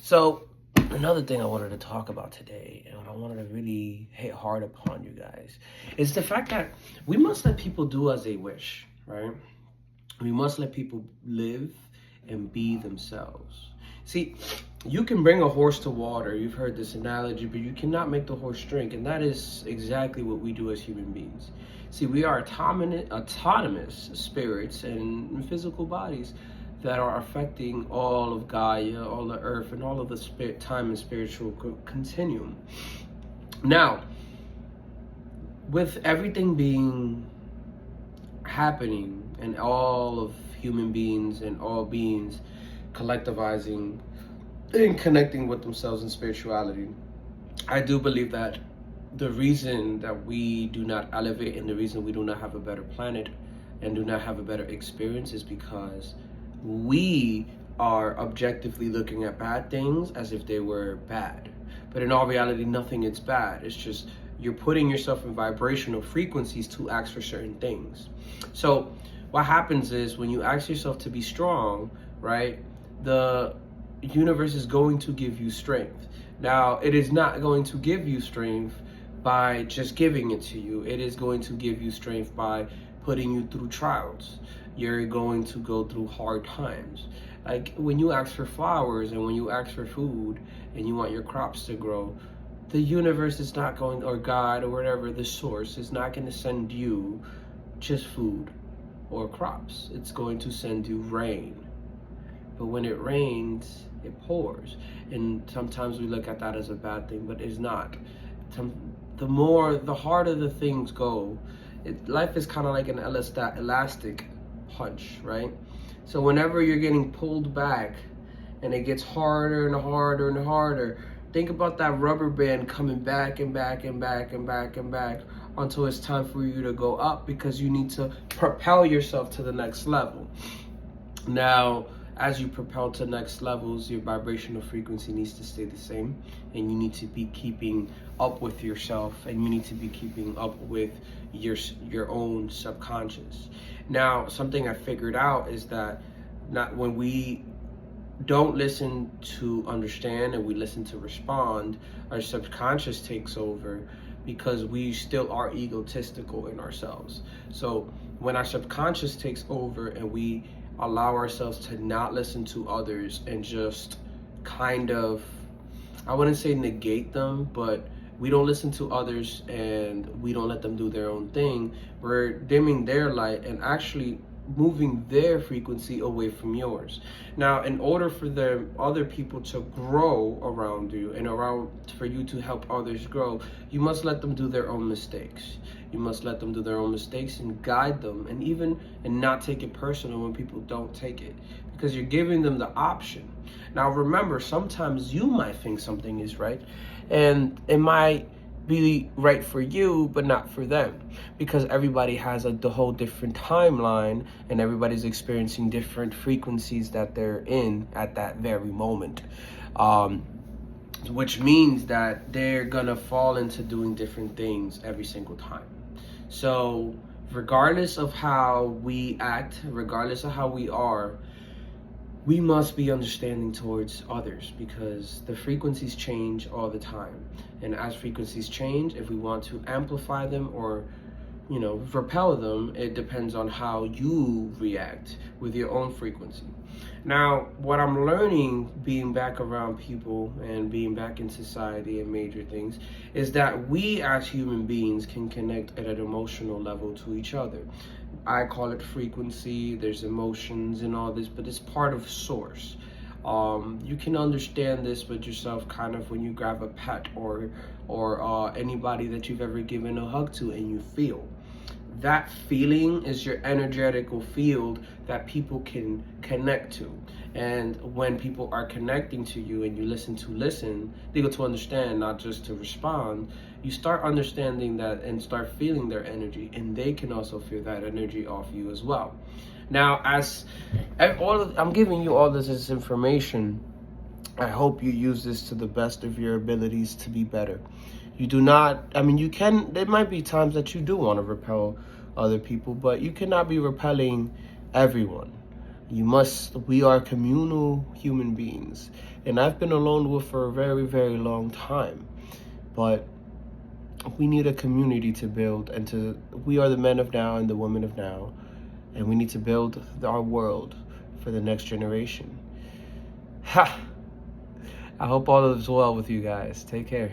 So another thing I wanted to talk about today, and I wanted to really hit hard upon you guys, is the fact that we must let people do as they wish, right? We must let people live and be themselves. See, you can bring a horse to water. You've heard this analogy, but you cannot make the horse drink. And that is exactly what we do as human beings. See, we are autonomous spirits and physical bodies that are affecting all of Gaia, all the earth, and all of the time and spiritual continuum. Now, with everything being happening and all of human beings and all beings collectivizing and connecting with themselves in spirituality, I do believe that the reason that we do not elevate and the reason we do not have a better planet and do not have a better experience is because we are objectively looking at bad things as if they were bad. But in all reality, nothing is bad. It's just you're putting yourself in vibrational frequencies to ask for certain things. So what happens is when you ask yourself to be strong, right, the universe is going to give you strength. Now, it is not going to give you strength by just giving it to you. It is going to give you strength by putting you through trials. You're going to go through hard times. Like when you ask for flowers and when you ask for food and you want your crops to grow, the universe is not going, or God or whatever, the source is not going to send you just food or crops. It's going to send you rain. But when it rains, it pours. And sometimes we look at that as a bad thing, but it's not. The harder the things go, life is kind of like an elastic punch, right? So whenever you're getting pulled back and it gets harder and harder and harder, think about that rubber band coming back and back and back and back and back until it's time for you to go up, because you need to propel yourself to the next level. Now, as you propel to next levels, your vibrational frequency needs to stay the same, and you need to be keeping up with yourself, and you need to be keeping up with your own subconscious. Now, something I figured out is that when we don't listen to understand and we listen to respond, our subconscious takes over, because we still are egotistical in ourselves. So when our subconscious takes over and we allow ourselves to not listen to others and just kind of, I wouldn't say negate them, but we don't listen to others and we don't let them do their own thing, we're dimming their light and actually moving their frequency away from yours. Now, in order for the other people to grow around you and for you to help others grow, you must let them do their own mistakes. You must let them do their own mistakes and guide them, and not take it personal when people don't take it, because you're giving them the option. Now remember, sometimes you might think something is right and it might be right for you but not for them, because everybody has the whole different timeline and everybody's experiencing different frequencies that they're in at that very moment, which means that they're gonna fall into doing different things every single time. So regardless of how we act, regardless of how we are, we must be understanding towards others, because the frequencies change all the time. And as frequencies change, if we want to amplify them or, repel them, it depends on how you react with your own frequency. Now, what I'm learning being back around people and being back in society and major things is that we as human beings can connect at an emotional level to each other. I call it frequency, there's emotions and all this, but it's part of source. You can understand this with yourself kind of when you grab a pet or anybody that you've ever given a hug to and you feel. That feeling is your energetical field that people can connect to. And when people are connecting to you and you listen, they go to understand, not just to respond. You start understanding that and start feeling their energy, and they can also feel that energy off you as well. Now, I'm giving you all this information, I hope you use this to the best of your abilities to be better. You do not, there might be times that you do want to repel other people, but you cannot be repelling everyone. We are communal human beings. And I've been a lone wolf for a very, very long time. But we need a community to build, and we are the men of now and the women of now, and we need to build our world for the next generation. Ha! I hope all is well with you guys. Take care.